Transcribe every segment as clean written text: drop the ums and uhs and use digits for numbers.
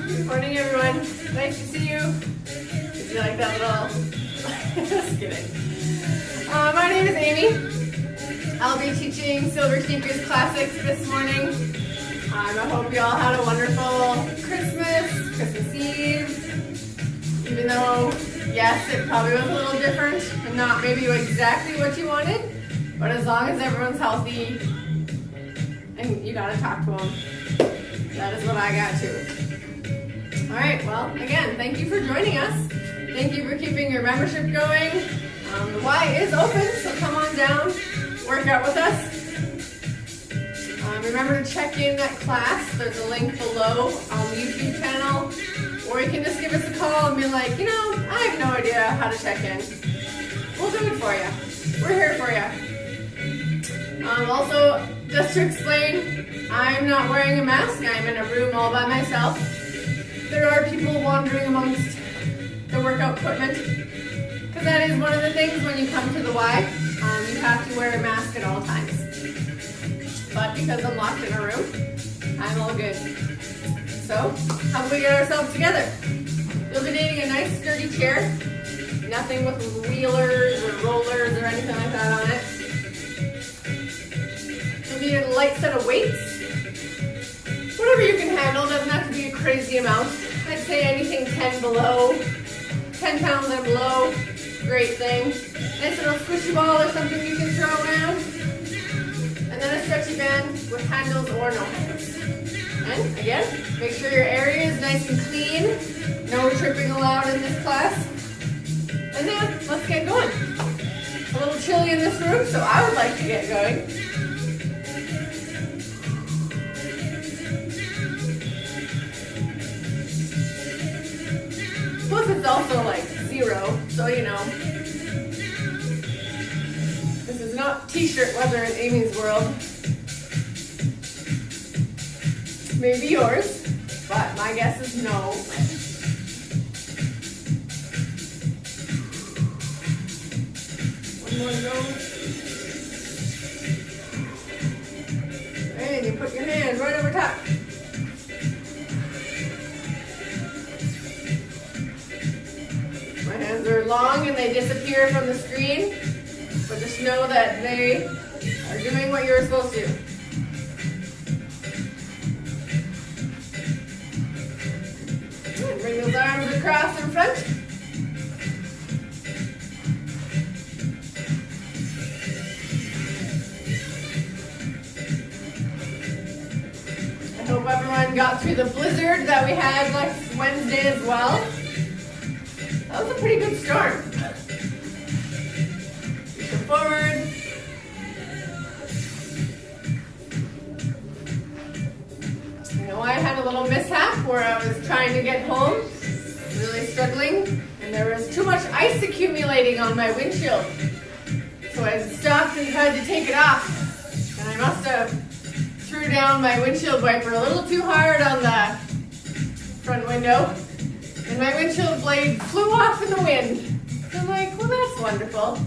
Good morning, everyone. Nice to see you. Did you like that little? Just kidding. My name is Amy. I'll be teaching SilverSneakers Classics this morning. I hope you all had a wonderful Christmas Eve. Even though, yes, it probably was a little different and not maybe exactly what you wanted, but as long as everyone's healthy and you gotta talk to them, that is what I got too. All right, well, again, thank you for joining us. Thank you for keeping your membership going. The Y is open, so come on down, work out with us. Remember to check in at class. There's a link below on the YouTube channel, or you can just give us a call and be like, you know, I have no idea how to check in. We'll do it for you. We're here for you. Also, just to explain, I'm not wearing a mask. I'm in a room all by myself. There are people wandering amongst the workout equipment, because that is one of the things when you come to the Y, you have to wear a mask at all times. But because I'm locked in a room, I'm all good. So, how do we get ourselves together? You'll be needing a nice sturdy chair. Nothing with wheelers or rollers or anything like that on it. You'll need a light set of weights. Whatever you can handle, doesn't have to be a crazy amount. I'd say anything 10 pounds and below, great thing. Nice little squishy ball or something you can throw around. And then a stretchy band with handles or no handles. And again, make sure your area is nice and clean. No tripping allowed in this class. And now, let's get going. It's a little chilly in this room, so I would like to get going. Plus it's also like 0, so you know. This is not t-shirt weather in Amy's world. Maybe yours, but my guess is no. One more to go. And you put your hand right over top. My hands are long and they disappear from the screen, but just know that they are doing what you're supposed to. Bring those arms across in front. I hope everyone got through the blizzard that we had last Wednesday as well. That was a pretty good storm. Push it forward. I had a little mishap where I was trying to get home, really struggling, and there was too much ice accumulating on my windshield. So I stopped and tried to take it off, and I must have threw down my windshield wiper a little too hard on the front window, and my windshield blade flew off in the wind. So I'm like, well, that's wonderful.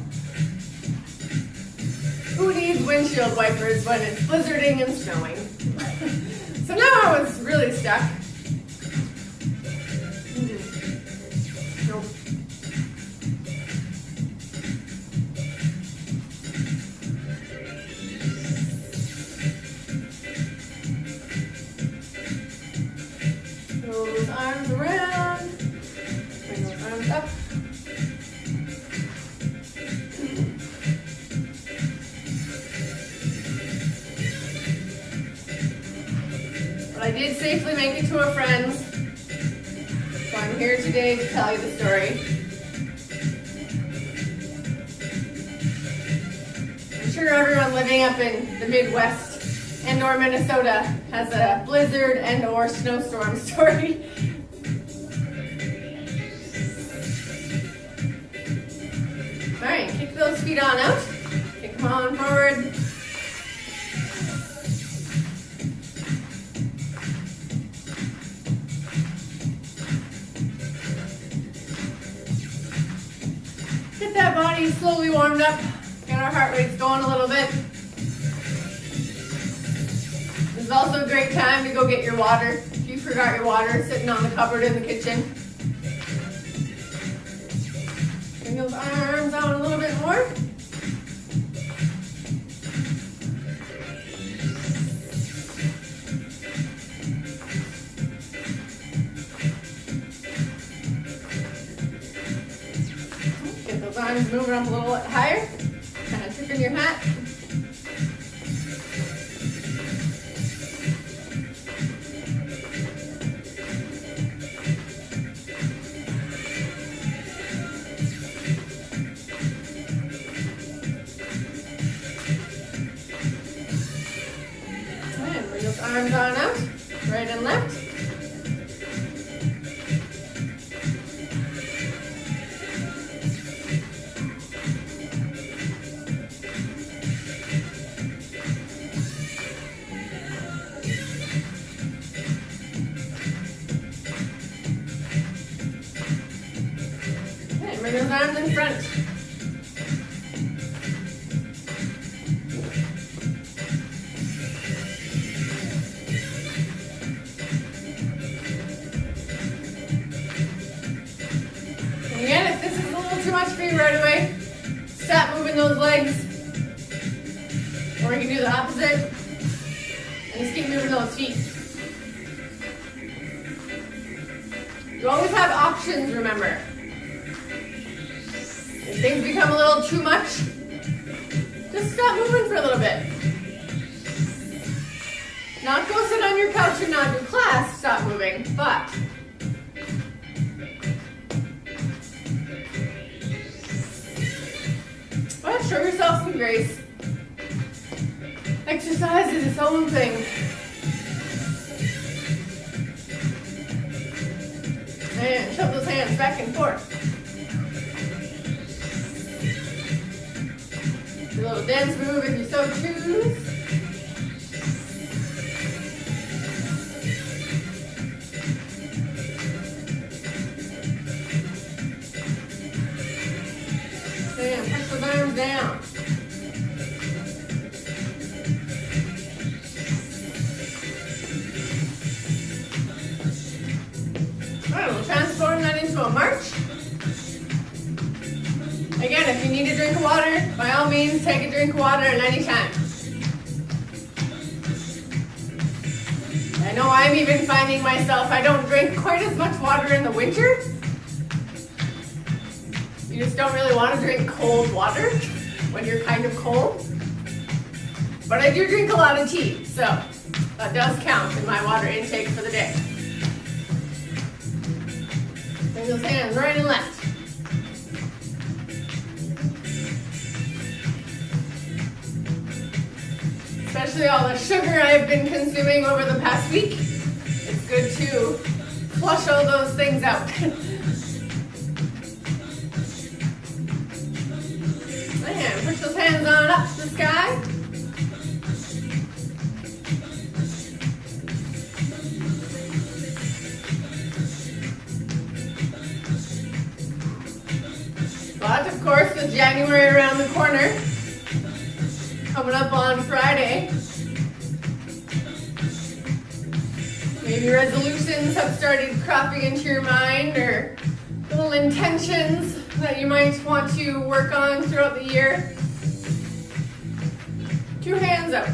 Who needs windshield wipers when it's blizzarding and snowing? So now I was really stuck. Nope. Throw those arms around. Bring those arms up. I did safely make it to a friend's, so I'm here today to tell you the story. I'm sure everyone living up in the Midwest and or Minnesota has a blizzard and or snowstorm story. All right, kick those feet on out. Kick them on forward. Get that body slowly warmed up. Get our heart rates going a little bit. also a great time to go get your water. If you forgot your water sitting on the cupboard in the kitchen. Bring those arms out a little bit more. Get those arms moving up a little bit higher. Kind of tipping your hat. Arms on out, right and left. Okay, bring those arms in front. Again, if this is a little too much for you right away, stop moving those legs. Or you can do the opposite and just keep moving those feet. You always have options, remember. If things become a little too much, just stop moving for a little bit. Not go sit on your couch and not do class, stop moving, but show yourself some grace. Exercise is its own thing. And shove those hands back and forth. Do a little dance move if you so choose. And push those arms down. All right, we'll transform that into a march. Again, if you need a drink of water, by all means, take a drink of water at any time. I know I'm even finding myself, I don't drink quite as much water in the winter. You just don't really want to drink cold water when you're kind of cold. But I do drink a lot of tea, so that does count in my water intake for the day. Bring those hands right and left. Especially all the sugar I've been consuming over the past week. It's good to flush all those things out. And push those hands on up to the sky. But of course, with January around the corner, coming up on Friday, maybe resolutions have started cropping into your mind, or little intentions that you might want to work on throughout the year. 2 hands up.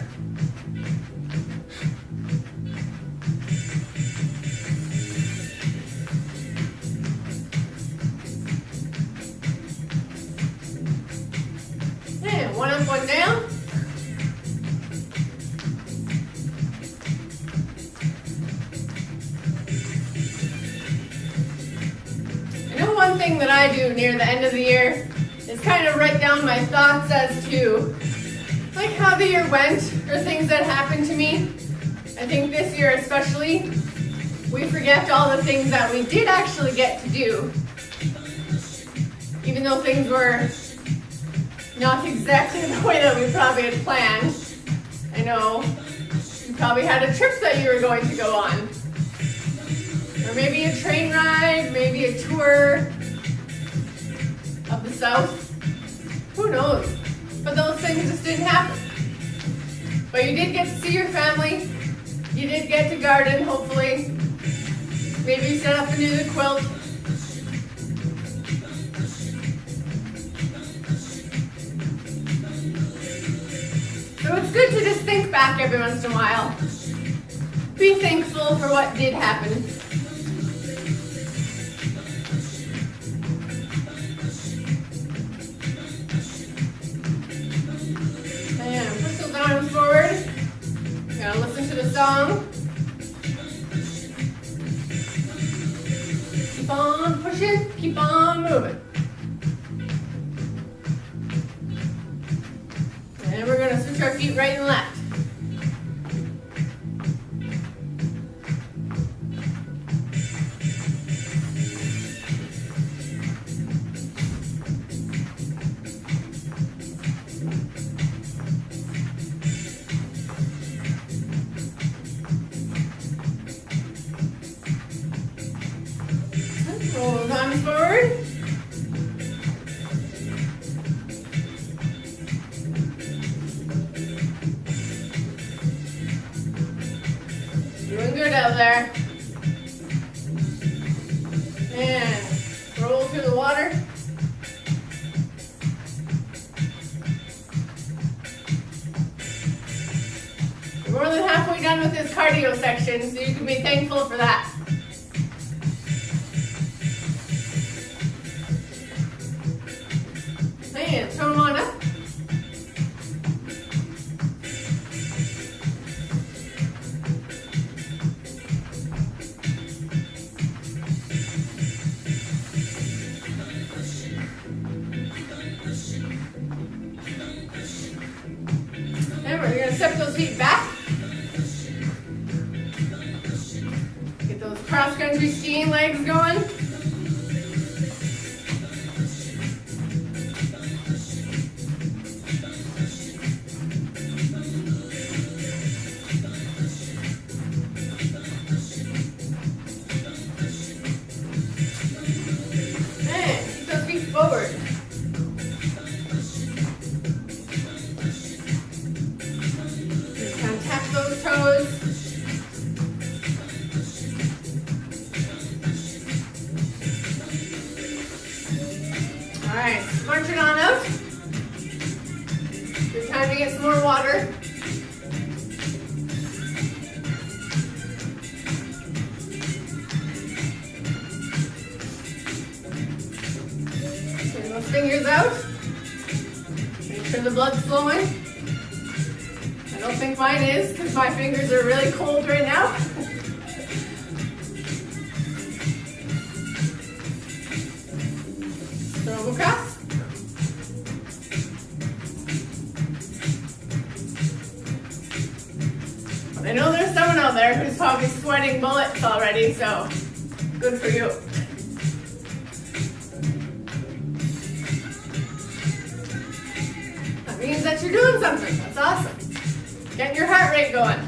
And 1 up, 1 down. One thing that I do near the end of the year is kind of write down my thoughts as to like how the year went or things that happened to me. I think this year especially, we forget all the things that we did actually get to do. Even though things were not exactly the way that we probably had planned. I know you probably had a trip that you were going to go on. Or maybe a train ride, maybe a tour of the South. Who knows? But those things just didn't happen. But you did get to see your family. You did get to garden, hopefully. Maybe set up a new quilt. So it's good to just think back every once in a while. Be thankful for what did happen. And push those arms forward. You're gonna listen to the song. Keep on pushing, keep on moving. And we're gonna switch our feet right and left. Roll those arms forward. Doing good out there. And roll through the water. We're more than halfway done with this cardio section, so you can be thankful for that. And throw them on up. And we're going to step those feet back. Get those cross-country skiing legs going. Forward. Just kind of tap those toes. All right, march it on out. Good time to get some more water. Fingers out. Make sure the blood's flowing. I don't think mine is because my fingers are really cold right now. Throw them across. I know there's someone out there who's probably sweating bullets already, so good for you. Means that you're doing something. That's awesome. Getting your heart rate going.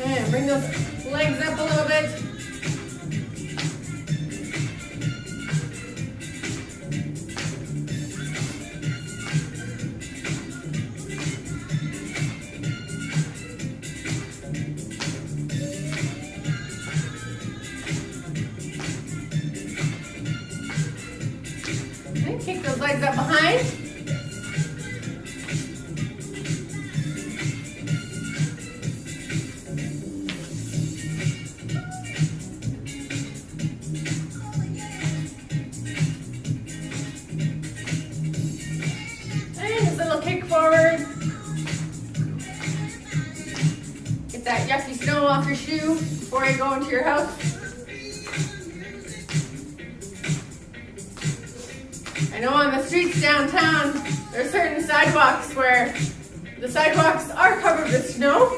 And bring those legs up a little bit. Kick those legs up behind. And just a little kick forward. Get that yucky snow off your shoe before you go into your house. I know on the streets downtown, there are certain sidewalks where the sidewalks are covered with snow,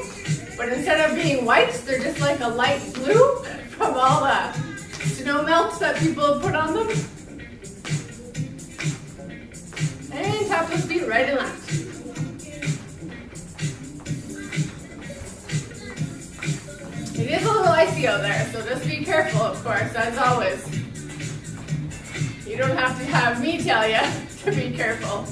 but instead of being white, they're just like a light blue from all the snow melts that people have put on them. And tap those feet right and left. It is a little icy out there, so just be careful, of course, as always. You don't don't have to have me tell you to be careful.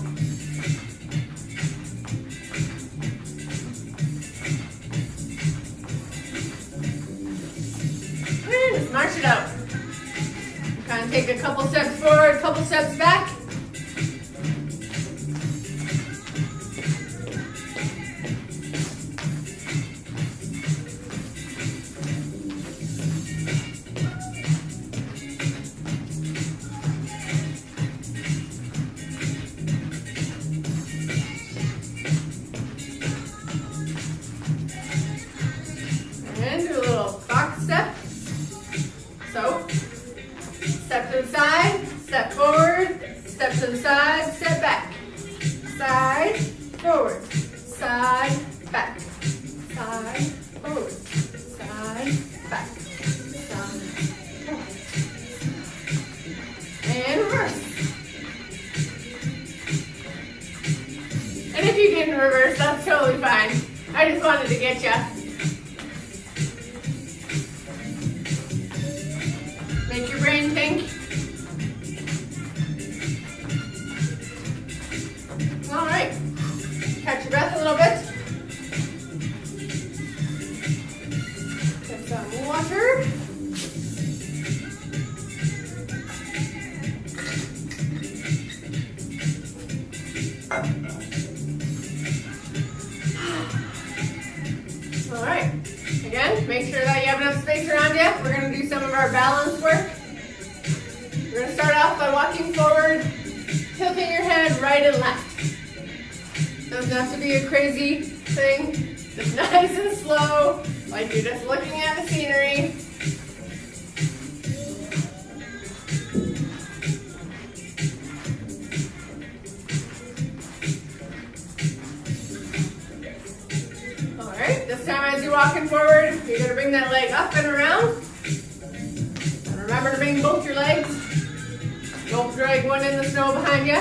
And just march it out. Kind of take a couple steps forward, a couple steps back. And do a little box step. So, step to the side, step forward, step to the side, step back. Side, forward, side, back. Side, forward, side, back. Side, forward. And reverse. And if you didn't reverse, that's totally fine. I just wanted to get you. Make your brain think. All right. Catch your breath a little bit. Get some water. All right. Again, make sure that you have enough space around you. We're going to do some of our balance work. We're going to start off by walking forward, tilting your head right and left. Doesn't have to be a crazy thing. Just nice and slow, like you're just looking at the scenery. Alright, this time as you're walking forward, you're going to bring that leg up and around. And remember to bring both your legs. Don't drag one in the snow behind you.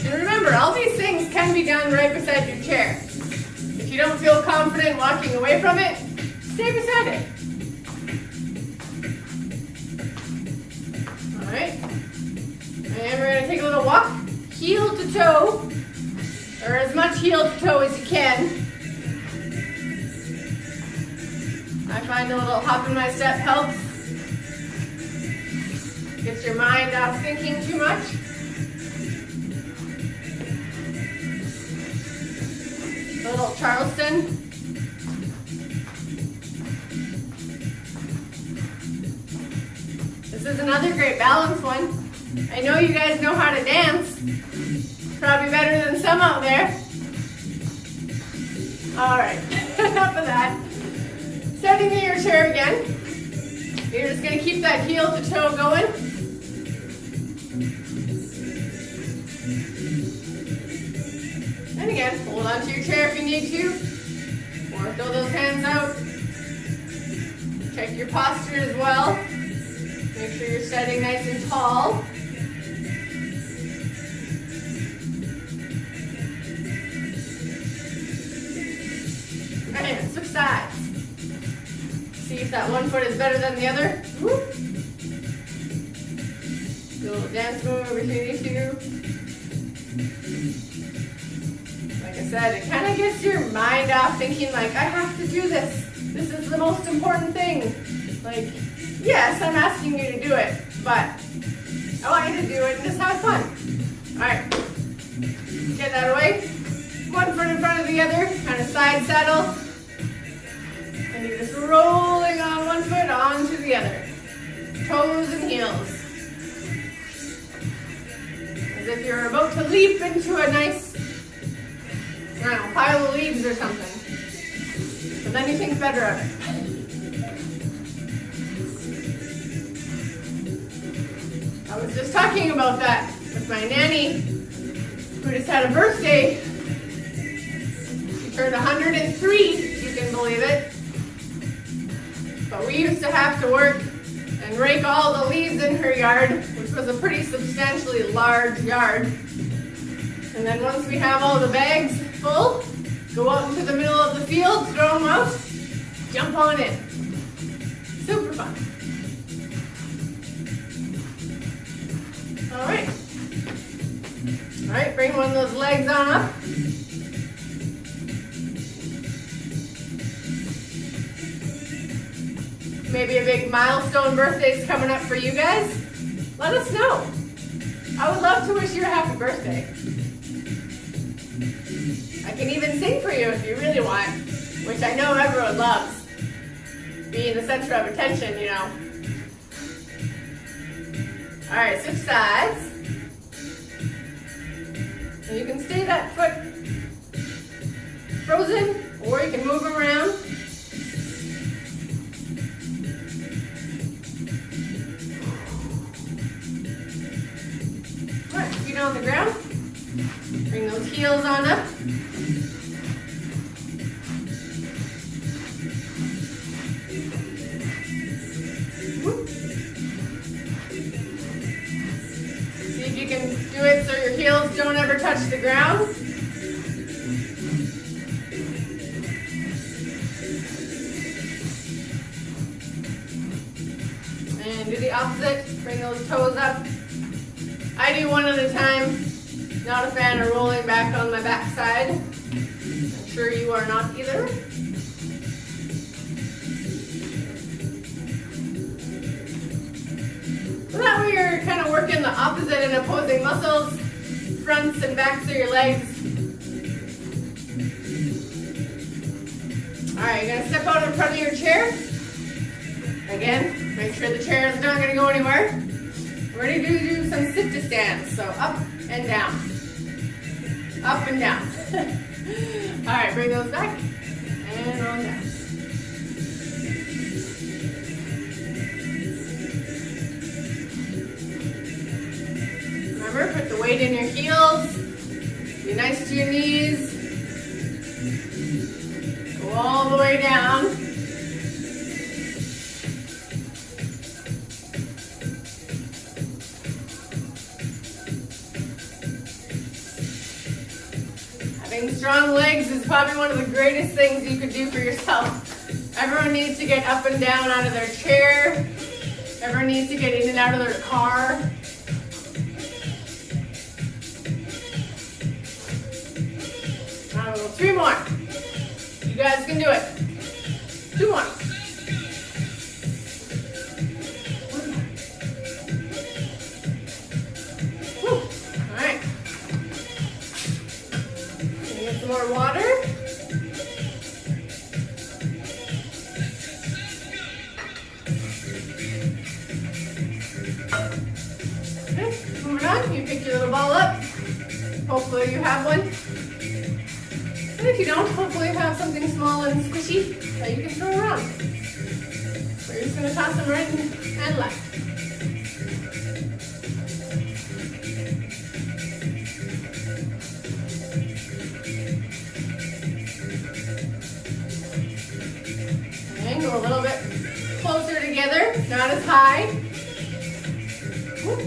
And remember, all these things can be done right beside your chair. If you don't feel confident walking away from it, stay beside it. Alright. And we're going to take a little walk, heel to toe, or as much heel to toe as you can. I find a little hop in my step helps. Gets your mind off thinking too much. A little Charleston. This is another great balance one. I know you guys know how to dance. Probably better than some out there. Alright, enough of that. Stepping to your chair again. You're just going to keep that heel to toe going. And again, hold on to your chair if you need to. Or throw those hands out. Check your posture as well. Make sure you're standing nice and tall. And switch sides. See if that one foot is better than the other. Whoop. Do a little dance move between these two. Like I said, it kind of gets your mind off thinking like, I have to do this. This is the most important thing. Like, yes, I'm asking you to do it, but I want you to do it and just have fun. All right, get that away. One foot in front of the other, kind of side saddle. And you're just rolling on one foot onto the other. Toes and heels. As if you're about to leap into a nice, I don't know, pile of leaves or something. But then you think better of it. I was just talking about that with my nanny, who just had a birthday. She turned 103, if you can believe it. But we used to have to work and rake all the leaves in her yard, which was a pretty substantially large yard. And then once we have all the bags full, Go out into the middle of the field, throw them out, jump on in. Super fun. All right. All right, bring one of those legs on up. Maybe a big milestone birthday is coming up for you guys. Let us know. I would love to wish you a happy birthday. I can even sing for you if you really want, which I know everyone loves. Being the center of attention, you know. All right, switch sides. And you can stay that foot frozen, or you can move them around. All right, feet on the ground. Bring those heels on up. See if you can do it so your heels don't ever touch the ground. And do the opposite. Bring those toes up. I do one at a time. Not a fan of rolling back on my backside. I'm sure you are not either. So that way you're kind of working the opposite and opposing muscles, fronts and backs of your legs. All right, you're gonna step out in front of your chair. Again, make sure the chair is not gonna go anywhere. We're gonna do some sit-to stands, so up and down. Up and down. All right, bring those back and on down. Remember, put the weight in your heels. Be nice to your knees. Go all the way down. Having strong legs is probably one of the greatest things you could do for yourself. Everyone needs to get up and down out of their chair. Everyone needs to get in and out of their car. Now, 3 more. You guys can do it. 2 more. Woo. All right. Get some more water. Okay, moving on. You pick your little ball up. Hopefully you have one. And if you don't, hopefully you have something small and squishy that you can throw around. So you're just going to toss them right and left. And go a little bit closer together, not as high. Woo.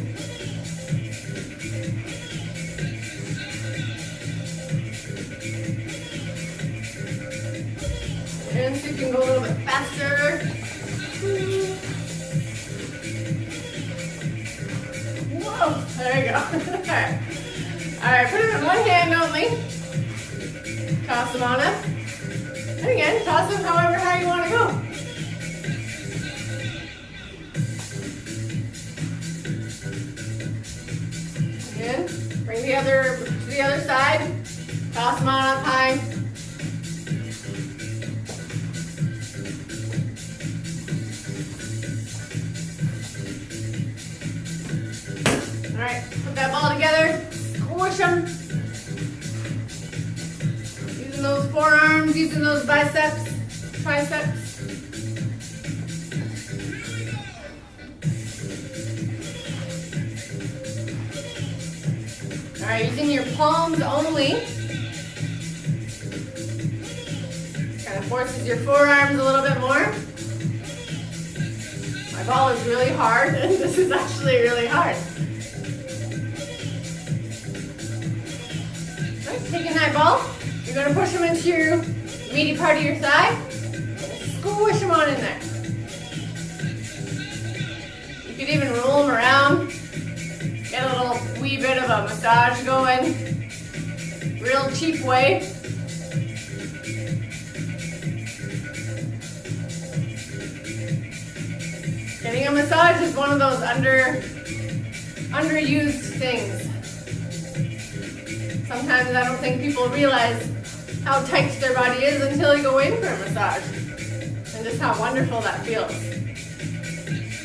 And so you can go a little bit faster. Whoa, there you go. All right, put it in one hand only. Toss them on up. And again, toss them however high you want to go. Again, bring the other to the other side. Toss them on up high. All right, put that ball together, squish them. Using those forearms, using those biceps, triceps. All right, using your palms only. Kind of forces your forearms a little bit more. My ball is really hard, and this is actually really hard. Taking that ball, You're going to push them into your meaty part of your thigh. Squish them on in there. You could even roll them around. Get a little wee bit of a massage going. Real cheap way. Getting a massage is one of those underused things. Sometimes I don't think people realize how tight their body is until you go in for a massage. And just how wonderful that feels.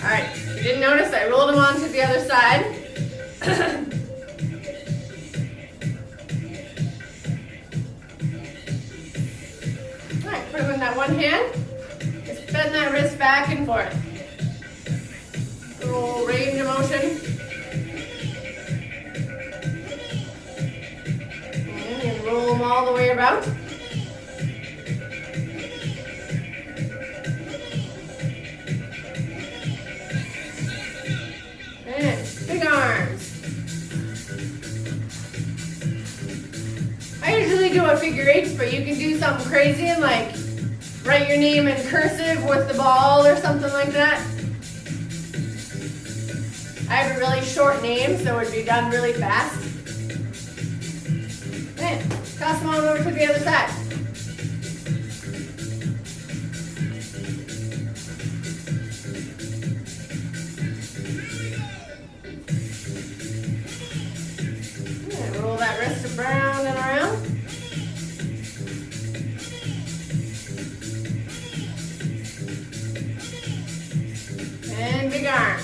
All right, if you didn't notice, I rolled them onto the other side. All right, put them in that one hand. Just bend that wrist back and forth. Little range of motion. And roll them all the way about. And big arms. I usually do a figure eight, but you can do something crazy and like write your name in cursive with the ball or something like that. I have a really short name, so it would be done really fast. And toss them on over to the other side. And roll that wrist around and around. And big arm.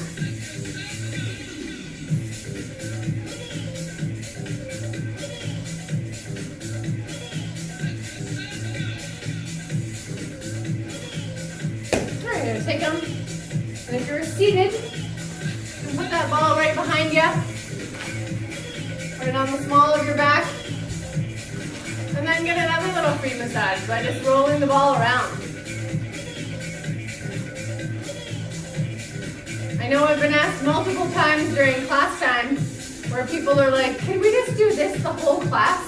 Take them, and if you're seated, put that ball right behind you, right on the small of your back, and then get another little free massage by just rolling the ball around. I know I've been asked multiple times during class time where people are like, can we just do this the whole class?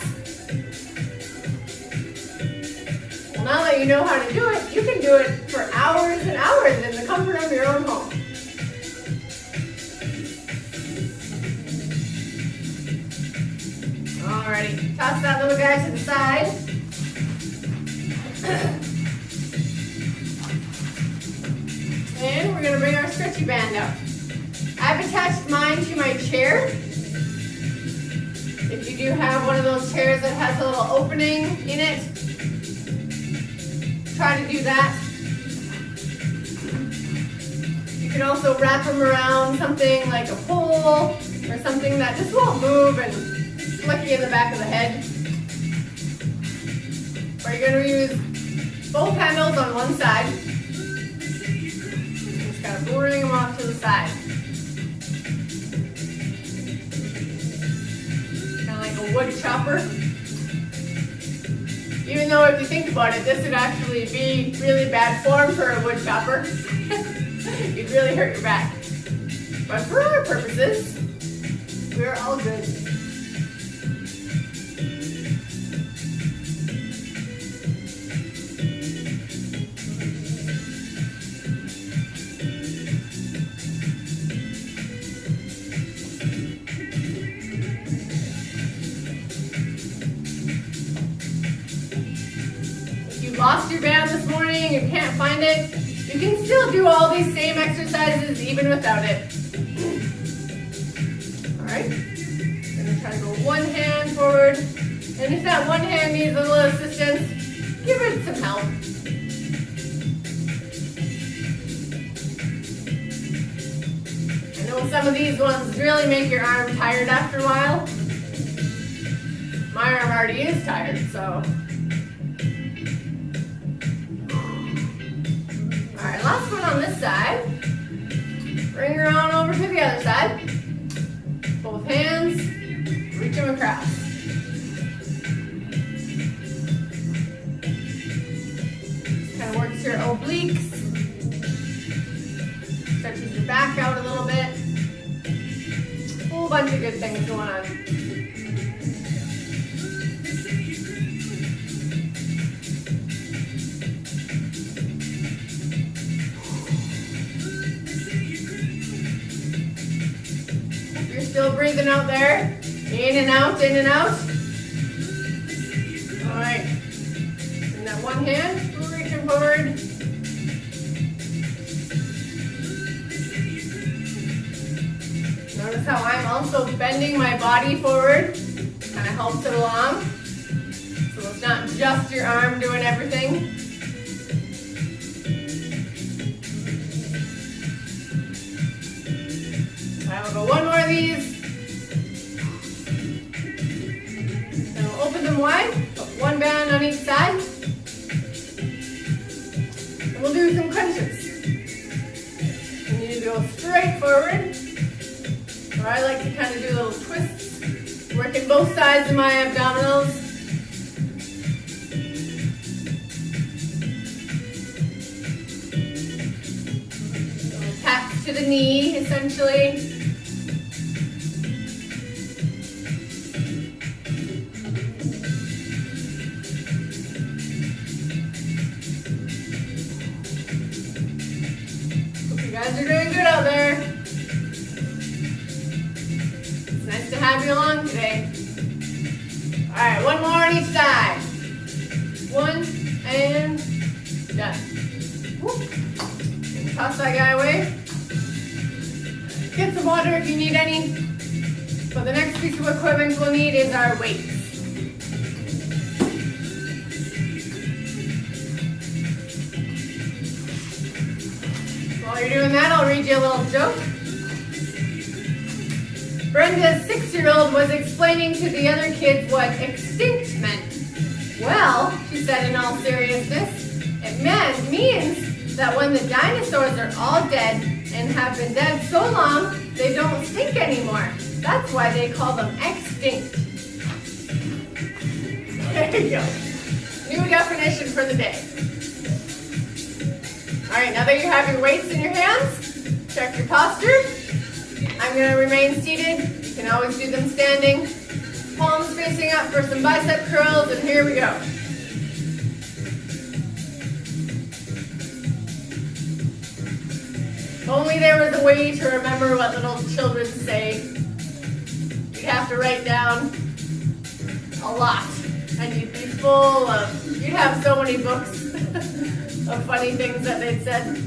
Well, now that you know how to do it, you can do it for hours and hours in the comfort of your own home. Alrighty, toss that little guy to the side. And we're going to bring our stretchy band up. I've attached mine to my chair. If you do have one of those chairs that has a little opening in it, try to do that. You can also wrap them around something like a pole or something that just won't move and flick you in the back of the head. Or you're going to use both handles on one side. Just kind of bring them off to the side. Kind of like a wood chopper. Even though if you think about it, this would actually be really bad form for a wood chopper. You'd really hurt your back. But for our purposes, we're all good. Lost your band this morning, you can't find it, you can still do all these same exercises even without it. Alright, I'm going to try to go one hand forward, and if that one hand needs a little assistance, give it some help. I know some of these ones really make your arm tired after a while. My arm already is tired, so. Alright, last one on this side. Bring her on over to the other side. Both hands, reach them across. Just kind of works your obliques. Stretches your back out a little bit. Whole bunch of good things going on. Still breathing out there. In and out, in and out. All right. And that one hand, reaching forward. Notice how I'm also bending my body forward. Kind of helps it along. So it's not just your arm doing everything. All right, we'll go one more of these. And we'll open them wide. Put one band on each side. And we'll do some crunches. You need to go straight forward. Or I like to kind of do little twists. Working both sides of my abdominals. Little taps to the knee, essentially. Hope you guys are doing good out there. Nice to have you along today. All right, one more on each side. One and done. Whoop. And toss that guy away. Get some water if you need any. So the next piece of equipment we'll need is our weights. While you're doing that, I'll read you a little joke. Brenda's 6-year-old was explaining to the other kids what extinct meant. Well, she said in all seriousness, it means that when the dinosaurs are all dead and have been dead so long, they don't stink anymore. That's why they call them extinct. There you go. New definition for the day. All right, now that you have your weights in your hands, check your posture. I'm going to remain seated. You can always do them standing. Palms facing up for some bicep curls, and here we go. If only there was a way to remember what little children say. You'd have to write down a lot, and you'd be full of, you'd have so many books of funny things that they'd said.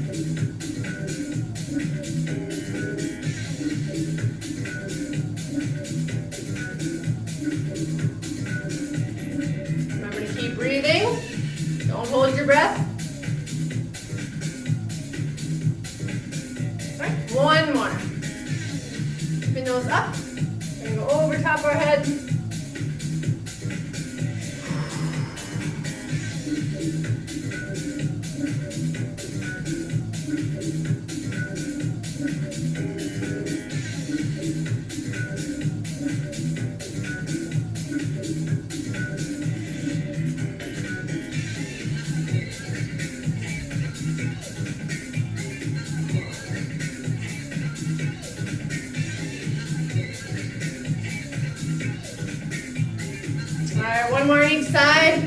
Breathing. Don't hold your breath. All right, one more. Spin those up. We're going to go over top our head. Alright, one more on each side.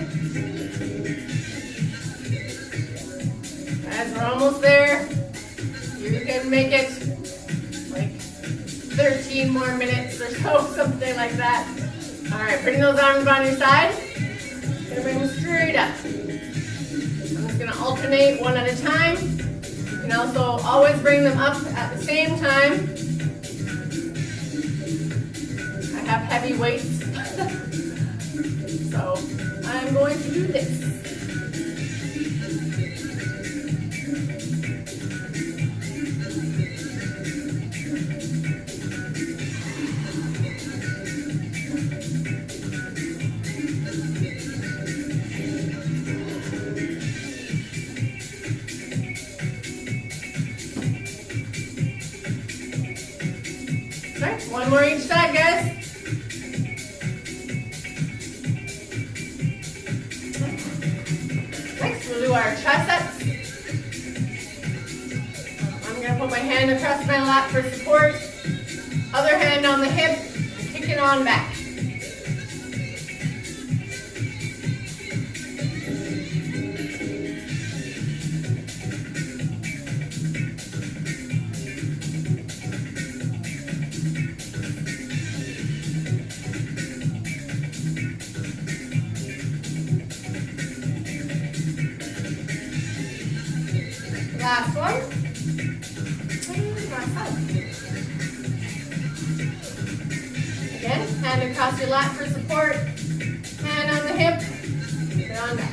As we're almost there, you can make it like 13 more minutes or so, something like that. Alright, bring those arms on your side. Gonna bring them straight up. I'm just gonna alternate one at a time. You can also always bring them up at the same time. I have heavy weights. So I'm going to do this. Okay, one more each side, guys. We'll do our triceps. I'm going to put my hand across my lap for support. Other hand on the hip, and kick it on back. Last one. And last side. Again, hand across your lap for support. Hand on the hip. Put it on back.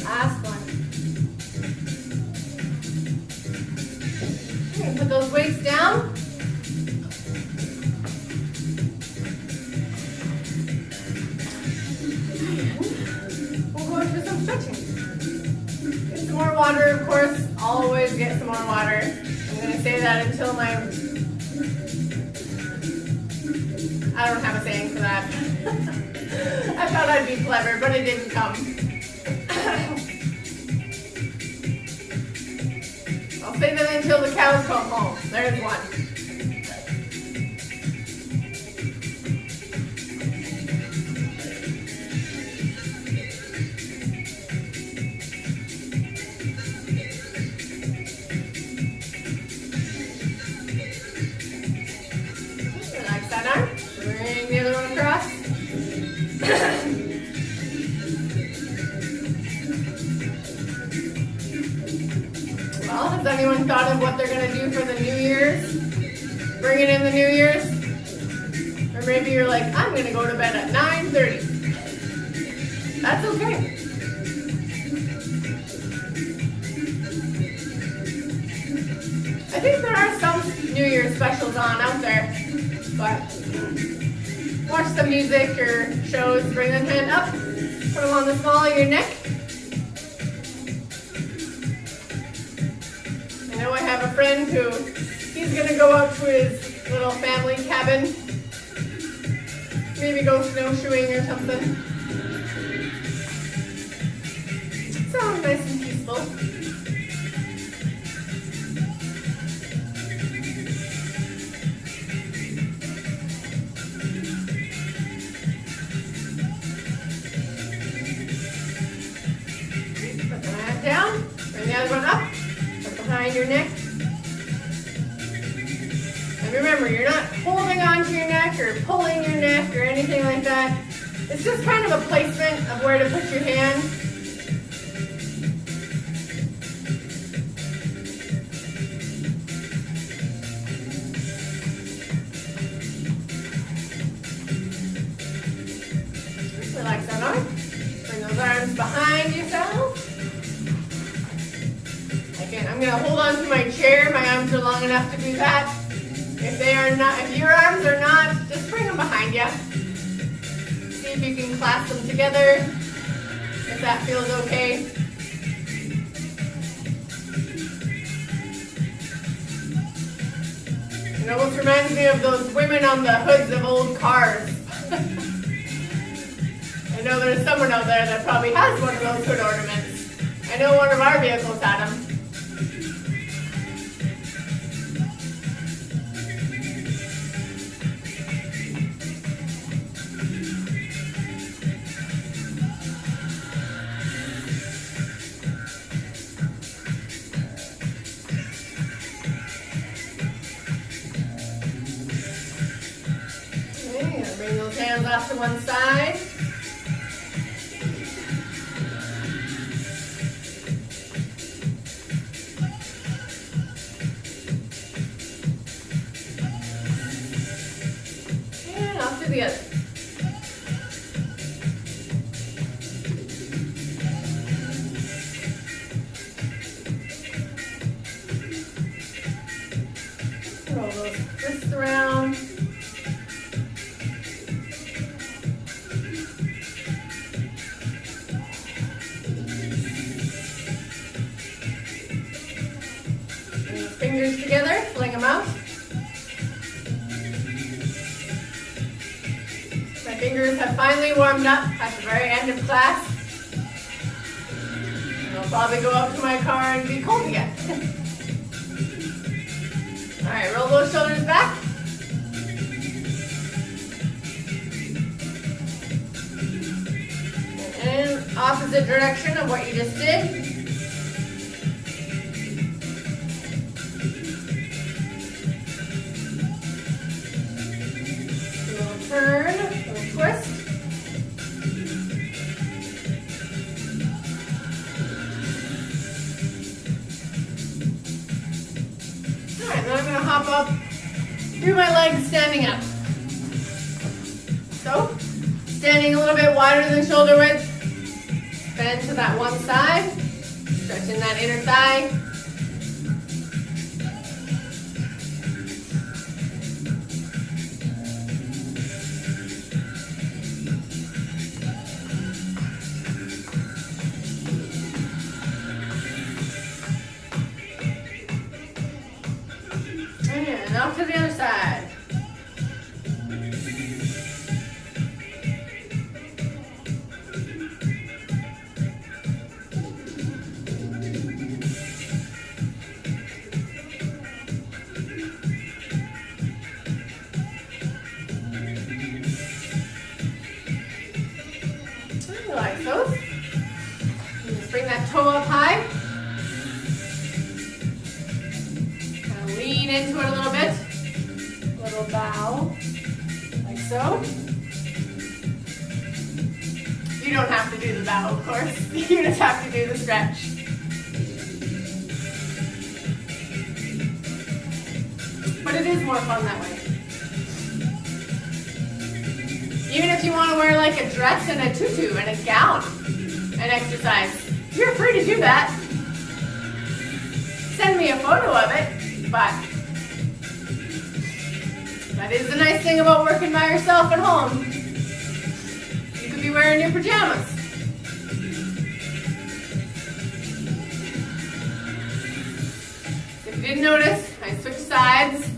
Last one. Okay, put those weights down. We'll go into some stretching. Get some more water, of course. Always get some more water. I'm going to say that until my... I don't have a saying for that. I thought I'd be clever, but it didn't come. I'll say that until the cows come home. There's one. Relax that arm. Bring the other one across. Well, has anyone thought of what they're going to do for the New Year's? Bring it in the New Year's? Or maybe you're like, I'm going to go to bed at 9:30. That's okay. I think there are some New Year's specials on out there, but watch some music or shows, bring the hand up, put them on the small of your neck. I know I have a friend who, he's going to go out to his little family cabin, maybe go snowshoeing or something. Sounds nice and peaceful. Put the hand down, bring the other one up. Behind your neck. And remember, you're not holding onto your neck or pulling your neck or anything like that. It's just kind of a placement of where to put your hand. Relax that arm. Bring those arms behind yourself. Again, I'm going to hold on to my chair. My arms are long enough to do that. If they are not, if your arms are not, just bring them behind you. See if you can clasp them together, if that feels okay. It almost reminds me of those women on the hoods of old cars. I know there's someone out there that probably has one of those hood ornaments. I know one of our vehicles had them. Bring those hands off to one side. And off to the other. Roll those wrists around. Fingers together, fling them out. My fingers have finally warmed up at the very end of class. And I'll probably go up to my car and be cold again. All right, roll those shoulders back. Opposite direction of what you just did. A little turn, a little twist. All right, then I'm going to hop up through my legs standing up. So, standing a little bit wider than shoulder width. Bend to that one side, stretching that inner thigh. And off to the other side. Like those. Just bring that toe up high. Kind of lean into it a little bit. A little bow, like so. You don't have to do the bow, of course. You just have to do the stretch. But it is more fun that way. Even if you want to wear like a dress and a tutu and a gown and exercise, you're free to do that. Send me a photo of it, but that is the nice thing about working by yourself at home. You could be wearing your pajamas. If you didn't notice, I switched sides.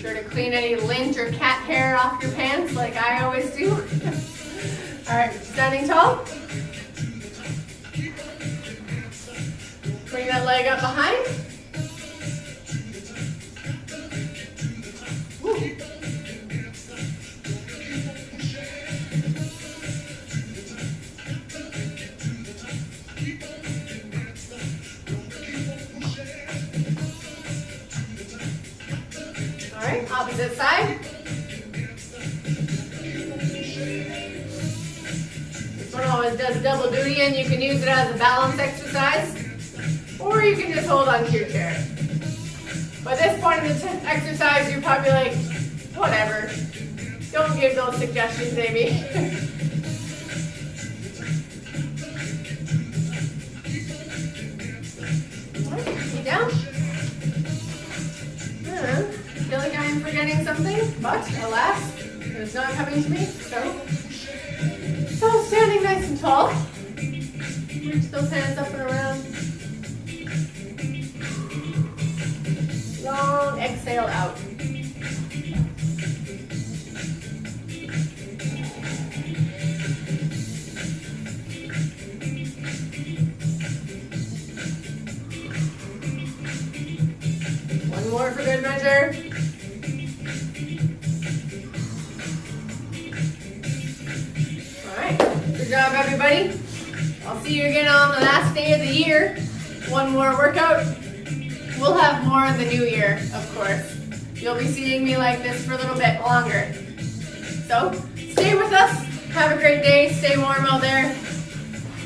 To clean any lint or cat hair off your pants like I always do. All right, standing tall. Bring that leg up behind. Woo. All right, opposite side. This one always does double duty, and you can use it as a balance exercise, or you can just hold on to your chair. By this point in the exercise, you're probably like, whatever. Don't give those suggestions, Amy. All right, sit down. I feel like I'm forgetting something, but alas, it's not coming to me. So standing nice and tall. Reach those hands up and around. Long exhale out. One more for good measure. Good job, everybody. I'll see you again on the last day of the year. One more workout. We'll have more in the new year, of course. You'll be seeing me like this for a little bit longer. So, stay with us. Have a great day. Stay warm out there.